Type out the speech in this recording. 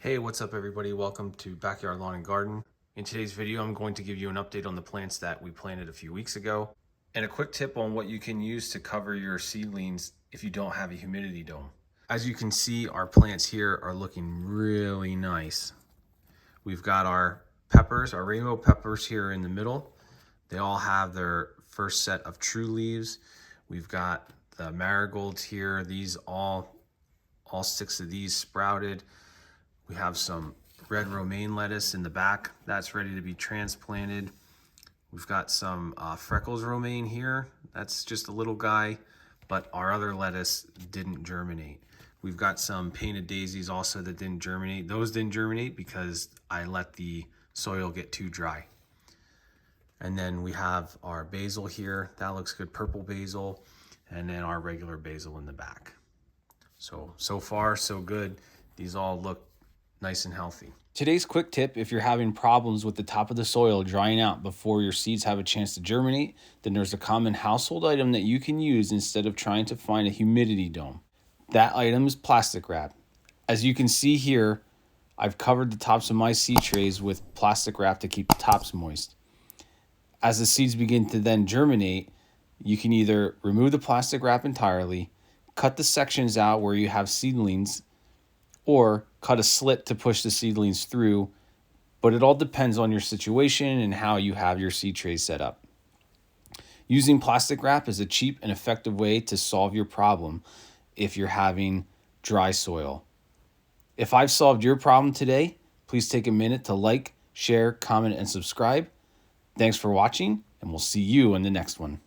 Hey, what's up everybody? Welcome to Backyard Lawn and Garden. In today's video, I'm going to give you an update on the plants that we planted a few weeks ago and a quick tip on what you can use to cover your seedlings if you don't have a humidity dome. As you can see, our plants here are looking really nice. We've got our peppers, our rainbow peppers here in the middle. They all have their first set of true leaves. We've got the marigolds here. These all 6 of these sprouted. We have some red romaine lettuce in the back. That's ready to be transplanted. We've got some freckles romaine here. That's just a little guy, but our other lettuce didn't germinate. We've got some painted daisies also that didn't germinate. Those didn't germinate because I let the soil get too dry. And then we have our basil here. That looks good, purple basil. And then our regular basil in the back. So far, so good. These all look nice and healthy. Today's quick tip: if you're having problems with the top of the soil drying out before your seeds have a chance to germinate, then there's a common household item that you can use instead of trying to find a humidity dome. That item is plastic wrap. As you can see here, I've covered the tops of my seed trays with plastic wrap to keep the tops moist. As the seeds begin to then germinate, you can either remove the plastic wrap entirely, cut the sections out where you have seedlings, or cut a slit to push the seedlings through, but it all depends on your situation and how you have your seed trays set up. Using plastic wrap is a cheap and effective way to solve your problem if you're having dry soil. If I've solved your problem today, please take a minute to like, share, comment, and subscribe. Thanks for watching, and we'll see you in the next one.